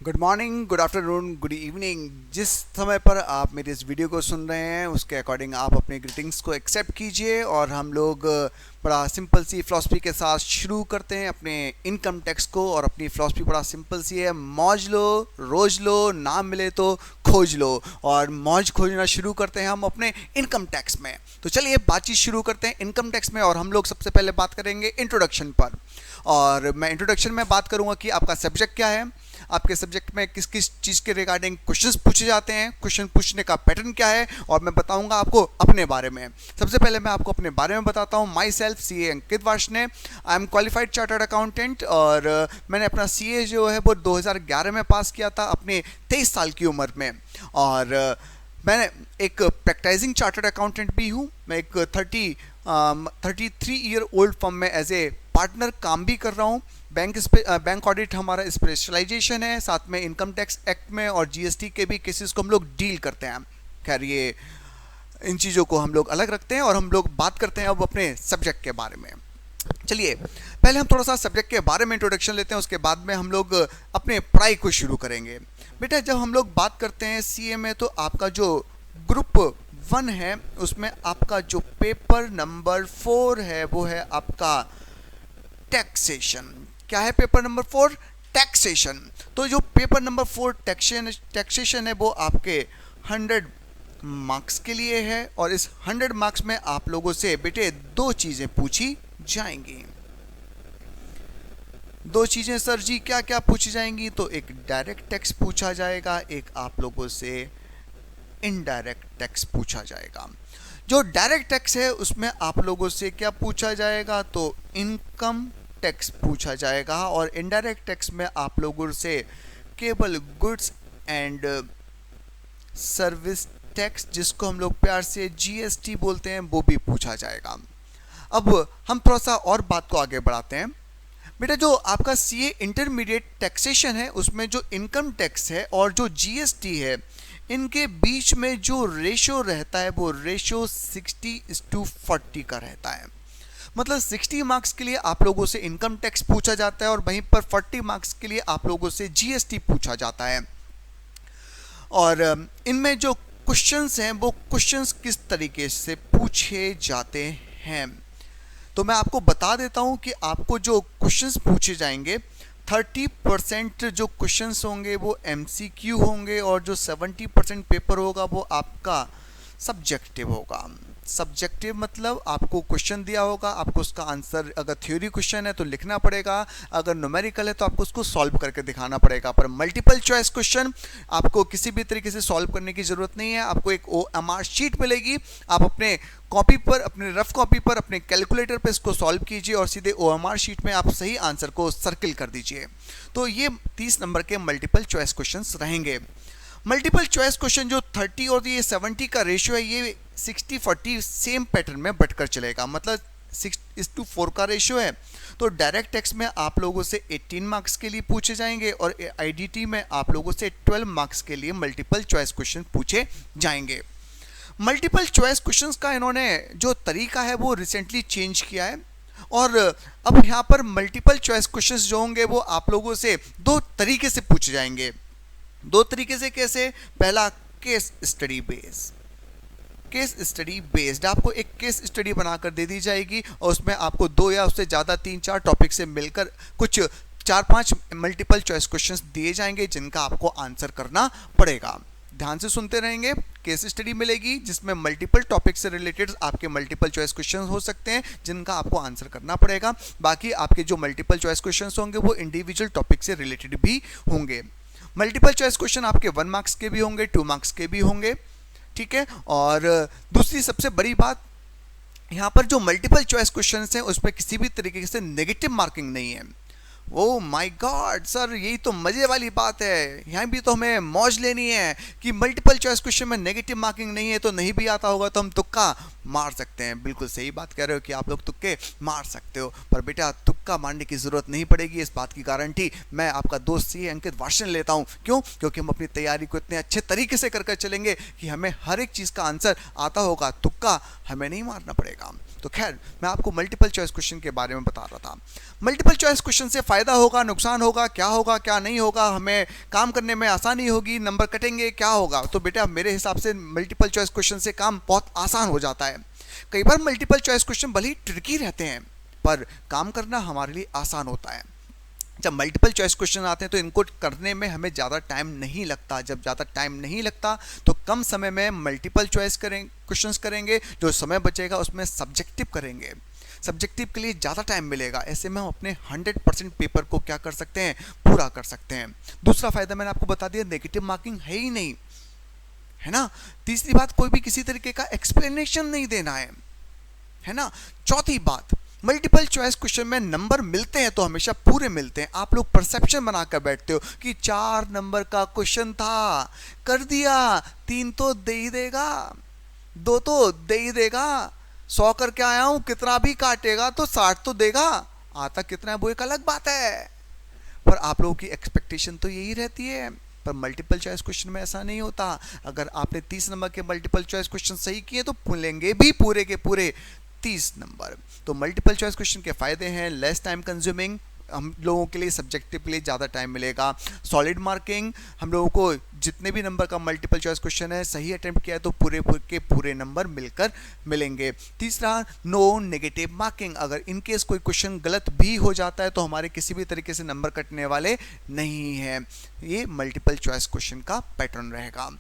Good morning, good afternoon, good evening. जिस समय पर आप मेरी इस वीडियो को सुन रहे हैं उसके अकॉर्डिंग आप अपने ग्रीटिंग्स को एक्सेप्ट कीजिए और हम लोग बड़ा सिंपल सी फ़िलासफ़ी के साथ शुरू करते हैं अपने इनकम टैक्स को। और अपनी फ़िलासफ़ी बड़ा सिंपल सी है, मौज लो, रोज़ लो, ना मिले तो खोज लो। और मौज खोजना शुरू करते हैं हम अपने इनकम टैक्स में। तो चलिए बातचीत शुरू करते हैं इनकम टैक्स में। और हम लोग सबसे पहले बात करेंगे इंट्रोडक्शन पर। और मैं इंट्रोडक्शन में बात करूंगा कि आपका सब्जेक्ट क्या है, आपके सब्जेक्ट में किस किस चीज़ के रिगार्डिंग क्वेश्चंस पूछे जाते हैं, क्वेश्चन पूछने का पैटर्न क्या है, और मैं बताऊंगा आपको अपने बारे में। सबसे पहले मैं आपको अपने बारे में बताता हूं। Myself CA Ankit Varshney, I am qualified chartered accountant. और मैंने अपना CA जो है वो 2011 में पास किया था अपने 23 साल की उम्र में। और मैं एक प्रैक्टिसिंग चार्टर्ड अकाउंटेंट भी हूँ। मैं एक 33 ईयर ओल्ड फर्म में एज ए पार्टनर काम भी कर रहा हूँ। बैंक ऑडिट हमारा स्पेशलाइजेशन है, साथ में इनकम टैक्स एक्ट में और GST के भी केसेस को हम लोग डील करते हैं। खैर ये इन चीज़ों को हम लोग अलग रखते हैं और हम लोग बात करते हैं अब अपने सब्जेक्ट के बारे में। चलिए पहले हम थोड़ा सा सब्जेक्ट के बारे में इंट्रोडक्शन लेते हैं, उसके बाद में हम लोग अपने पढ़ाई को शुरू करेंगे। बेटा जब हम लोग बात करते हैं CA में तो आपका जो ग्रुप 1 है उसमें आपका जो पेपर नंबर 4 है वो है आपका टैक्सेशन। क्या है पेपर नंबर 4? टैक्सेशन। तो जो पेपर नंबर 4 टैक्सेशन है वो आपके 100 मार्क्स के लिए है। और इस 100 मार्क्स में आप लोगों से बेटे 2 चीजें पूछी जाएंगी। 2 चीजें सर जी क्या क्या पूछी जाएंगी? तो एक डायरेक्ट टैक्स पूछा जाएगा, एक आप लोगों से इनडायरेक्ट टैक्स पूछा जाएगा। जो डायरेक्ट टैक्स है उसमें आप लोगों से क्या पूछा जाएगा? तो इनकम टैक्स पूछा जाएगा। और इनडायरेक्ट टैक्स में आप लोगों से केवल गुड्स एंड सर्विस टैक्स, जिसको हम लोग प्यार से GST बोलते हैं, वो भी पूछा जाएगा। अब हम थोड़ा सा और बात को आगे बढ़ाते हैं। बेटा जो आपका CA इंटरमीडिएट टैक्सेशन है उसमें जो इनकम टैक्स है और जो GST है इनके बीच में जो रेशो रहता है वो रेशो 60:40 का रहता है। मतलब 60 मार्क्स के लिए आप लोगों से इनकम टैक्स पूछा जाता है और वहीं पर 40 मार्क्स के लिए आप लोगों से GST पूछा जाता है। और इनमें जो क्वेश्चंस हैं वो क्वेश्चंस किस तरीके से पूछे जाते हैं तो मैं आपको बता देता हूं कि आपको जो क्वेश्चंस पूछे जाएंगे 30% जो क्वेश्चंस होंगे वो MCQ होंगे और जो 70% पेपर होगा वो आपका सब्जेक्टिव होगा। सब्जेक्टिव मतलब आपको क्वेश्चन दिया होगा, आपको उसका आंसर, अगर थ्योरी क्वेश्चन है तो लिखना पड़ेगा, अगर न्यूमेरिकल है तो आपको उसको सॉल्व करके दिखाना पड़ेगा। पर मल्टीपल चॉइस क्वेश्चन आपको किसी भी तरीके से सॉल्व करने की ज़रूरत नहीं है। आपको एक OMR शीट मिलेगी, आप अपने कॉपी पर, अपने रफ कॉपी पर, अपने कैलकुलेटर पर इसको सॉल्व कीजिए और सीधे OMR शीट में आप सही आंसर को सर्किल कर दीजिए। तो ये 30 नंबर के मल्टीपल चॉइस क्वेश्चन रहेंगे। मल्टीपल चॉइस क्वेश्चन जो 30 और ये 70 का रेशियो है ये 60-40 सेम पैटर्न में बढ़कर चलेगा। मतलब 6:4 का रेशियो है। तो डायरेक्ट टैक्स में आप लोगों से 18 मार्क्स के लिए पूछे जाएंगे और IDT में आप लोगों से 12 मार्क्स के लिए मल्टीपल चॉइस क्वेश्चन पूछे जाएंगे। मल्टीपल चॉइस क्वेश्चंस का इन्होंने जो तरीका है वो रिसेंटली चेंज किया है। और अब यहाँ पर मल्टीपल चॉइस क्वेश्चंस जो होंगे वो आप लोगों से 2 तरीके से पूछे जाएंगे। 2 तरीके से कैसे? पहला case study based. Case study based आपको एक केस स्टडी बनाकर दे दी जाएगी और उसमें आपको 2 या उससे ज़्यादा 3-4 टॉपिक से मिलकर कुछ 4-5 मल्टीपल चॉइस क्वेश्चंस दिए जाएंगे जिनका आपको आंसर करना पड़ेगा। ध्यान से सुनते रहेंगे। केस स्टडी मिलेगी जिसमें मल्टीपल टॉपिक से रिलेटेड आपके मल्टीपल चॉइस क्वेश्चंस हो सकते हैं जिनका आपको आंसर करना पड़ेगा। बाकी आपके जो मल्टीपल चॉइस क्वेश्चंस होंगे वो इंडिविजुअल टॉपिक से रिलेटेड भी होंगे। मल्टीपल चॉइस क्वेश्चन आपके 1 मार्क्स के भी होंगे, 2 मार्क्स के भी होंगे, ठीक है। और दूसरी सबसे बड़ी बात, यहाँ पर जो मल्टीपल चॉइस क्वेश्चन हैं उसमें किसी भी तरीके से नेगेटिव मार्किंग नहीं है। ओह माय गॉड सर, यही तो मजे वाली बात है। यहाँ भी तो हमें मौज लेनी है कि मल्टीपल चॉइस क्वेश्चन में नेगेटिव मार्किंग नहीं है, तो नहीं भी आता होगा तो हम तुक्का मार सकते हैं। बिल्कुल सही बात कह रहे हो कि आप लोग तुक्के मार सकते हो, पर बेटा तुक्का मारने की जरूरत नहीं पड़ेगी। इस बात की गारंटी मैं आपका दोस्त CA अंकित वार्ष्णेय लेता हूँ। क्यों? क्योंकि हम अपनी तैयारी को इतने अच्छे तरीके से कर चलेंगे कि हमें हर एक चीज़ का आंसर आता होगा, तुक्का हमें नहीं मारना पड़ेगा। तो खैर मैं आपको मल्टीपल चॉइस क्वेश्चन के बारे में बता रहा था। मल्टीपल चॉइस क्वेश्चन से फ़ायदा होगा, नुकसान होगा, क्या नहीं होगा, हमें काम करने में आसानी होगी, नंबर कटेंगे, क्या होगा। तो बेटा मेरे हिसाब से मल्टीपल चॉइस क्वेश्चन से काम बहुत आसान हो जाता है। कई बार मल्टीपल चॉइस क्वेश्चन भले ही ट्रिकी रहते हैं पर काम करना हमारे लिए आसान होता है। जब मल्टीपल चॉइस क्वेश्चन आते हैं तो इनको करने में हमें ज़्यादा टाइम नहीं लगता। जब ज़्यादा टाइम नहीं लगता तो कम समय में मल्टीपल चॉइस क्वेश्चंस करेंगे, जो समय बचेगा उसमें सब्जेक्टिव करेंगे। सब्जेक्टिव के लिए ज़्यादा टाइम मिलेगा, ऐसे में हम अपने 100% पेपर को क्या कर सकते हैं, पूरा कर सकते हैं। दूसरा फायदा मैंने आपको बता दिया, नेगेटिव मार्किंग है ही नहीं, है ना। तीसरी बात, कोई भी किसी तरीके का एक्सप्लेनेशन नहीं देना है ना। चौथी बात, मल्टीपल चॉइस क्वेश्चन में नंबर मिलते हैं तो हमेशा पूरे मिलते हैं। आप लोग परसेप्शन बनाकर बैठते हो कि 4 नंबर का क्वेश्चन था, कर दिया, 3 तो दे ही देगा, 2 तो दे ही देगा, 100 करके आया हूं, कितना भी काटेगा तो 60 तो देगा, आता कितना है वो एक अलग बात है। पर आप लोगों की एक्सपेक्टेशन तो यही रहती है। पर मल्टीपल चॉइस क्वेश्चन में ऐसा नहीं होता। अगर आपने 30 नंबर के मल्टीपल चॉइस क्वेश्चन सही किए तो मिलेंगे भी पूरे के पूरे 30 नंबर। तो मल्टीपल चॉइस क्वेश्चन के फायदे हैं, लेस टाइम कंज्यूमिंग, हम लोगों के लिए सब्जेक्टिव के लिए ज़्यादा टाइम मिलेगा। सॉलिड मार्किंग, हम लोगों को जितने भी नंबर का मल्टीपल चॉइस क्वेश्चन है सही अटेम्प्ट किया है तो पूरे के पूरे नंबर मिलकर मिलेंगे। तीसरा, नो नेगेटिव मार्किंग, अगर इनकेस कोई क्वेश्चन गलत भी हो जाता है तो हमारे किसी भी तरीके से नंबर कटने वाले नहीं हैं। ये मल्टीपल चॉइस क्वेश्चन का पैटर्न रहेगा।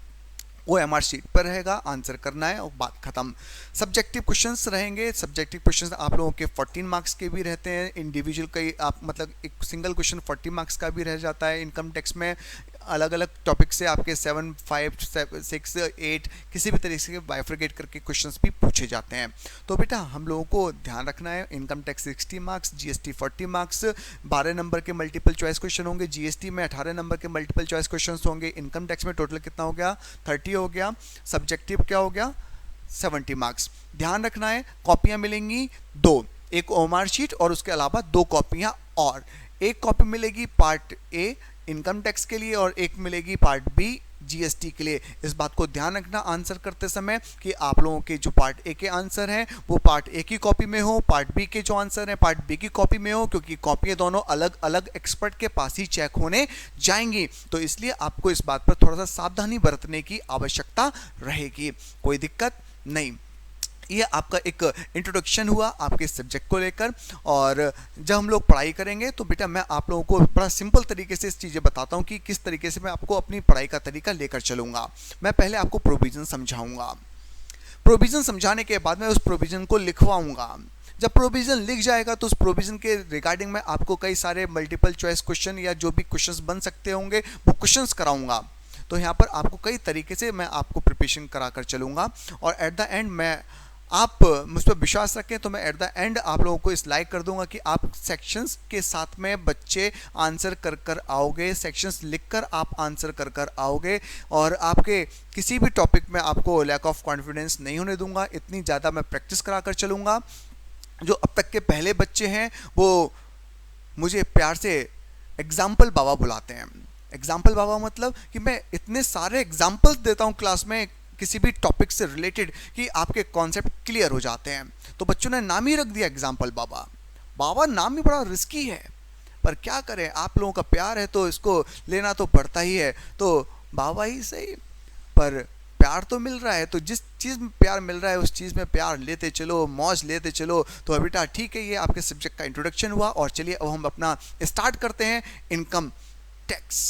OMR शीट पर रहेगा, आंसर करना है और बात खत्म। सब्जेक्टिव क्वेश्चंस रहेंगे। सब्जेक्टिव क्वेश्चंस आप लोगों के 14 मार्क्स के भी रहते हैं, इंडिविजुअल का आप मतलब एक सिंगल क्वेश्चन 40 मार्क्स का भी रह जाता है। इनकम टैक्स में अलग अलग टॉपिक से आपके 7, 5, 6, 8 किसी भी तरीके से बाइफ्रिकेट करके क्वेश्चंस भी पूछे जाते हैं। तो बेटा हम लोगों को ध्यान रखना है, income tax 60 marks, GST 40 marks, 12 number के मल्टीपल चॉइस क्वेश्चन होंगे, GST में 18 नंबर के मल्टीपल चॉइस क्वेश्चन होंगे, इनकम टैक्स में टोटल कितना हो गया, 30 हो गया, सब्जेक्टिव क्या हो गया, 70 मार्क्स। ध्यान रखना है, कॉपियां मिलेंगी 2, एक OMR शीट और उसके अलावा 2 कॉपियां और। एक कॉपी मिलेगी पार्ट ए इनकम टैक्स के लिए और एक मिलेगी पार्ट बी GST के लिए। इस बात को ध्यान रखना आंसर करते समय कि आप लोगों के जो पार्ट ए के आंसर हैं वो पार्ट ए की कॉपी में हो, पार्ट बी के जो आंसर हैं पार्ट बी की कॉपी में हो, क्योंकि कॉपियाँ दोनों अलग अलग एक्सपर्ट के पास ही चेक होने जाएंगी। तो इसलिए आपको इस बात पर थोड़ा सा सावधानी बरतने की आवश्यकता रहेगी। कोई दिक्कत नहीं। ये आपका एक इंट्रोडक्शन हुआ आपके सब्जेक्ट को लेकर। और जब हम लोग पढ़ाई करेंगे तो बेटा मैं आप लोगों को बड़ा सिंपल तरीके से इस चीज़ें बताता हूँ कि किस तरीके से मैं आपको अपनी पढ़ाई का तरीका लेकर चलूँगा। मैं पहले आपको प्रोविज़न समझाऊँगा, प्रोविज़न समझाने के बाद मैं उस प्रोविज़न को लिखवाऊँगा। जब प्रोविज़न लिख जाएगा तो उस प्रोविज़न के रिगार्डिंग में आपको कई सारे मल्टीपल चॉइस क्वेश्चन या जो भी क्वेश्चंस बन सकते होंगे वो क्वेश्चंस कराऊँगा। तो यहाँ पर आपको कई तरीके से मैं आपको प्रिपरेशन करा कर चलूँगा और एट द एंड मैं आप मुझ पर विश्वास रखें तो मैं एट द एंड आप लोगों को इस लाइक कर दूंगा कि आप सेक्शंस के साथ में बच्चे आंसर कर कर आओगे, सेक्शंस लिखकर आप आंसर कर कर आओगे और आपके किसी भी टॉपिक में आपको लैक ऑफ कॉन्फिडेंस नहीं होने दूंगा। इतनी ज़्यादा मैं प्रैक्टिस करा कर चलूँगा। जो अब तक के पहले बच्चे हैं वो मुझे प्यार से एग्जाम्पल बाबा बुलाते हैं। एग्जाम्पल बाबा मतलब कि मैं इतने सारे एग्जाम्पल्स देता हूँ क्लास में किसी भी टॉपिक से रिलेटेड कि आपके कॉन्सेप्ट क्लियर हो जाते हैं। तो बच्चों ने नाम ही रख दिया एग्जाम्पल बाबा। बाबा नाम ही बड़ा रिस्की है पर क्या करें, आप लोगों का प्यार है तो इसको लेना तो पड़ता ही है। तो बाबा ही सही पर प्यार तो मिल रहा है, तो जिस चीज़ में प्यार मिल रहा है उस चीज़ में प्यार लेते चलो, मौज लेते चलो। तो बेटा ठीक है, ये आपके सब्जेक्ट का इंट्रोडक्शन हुआ और चलिए अब हम अपना स्टार्ट करते हैं इनकम टैक्स।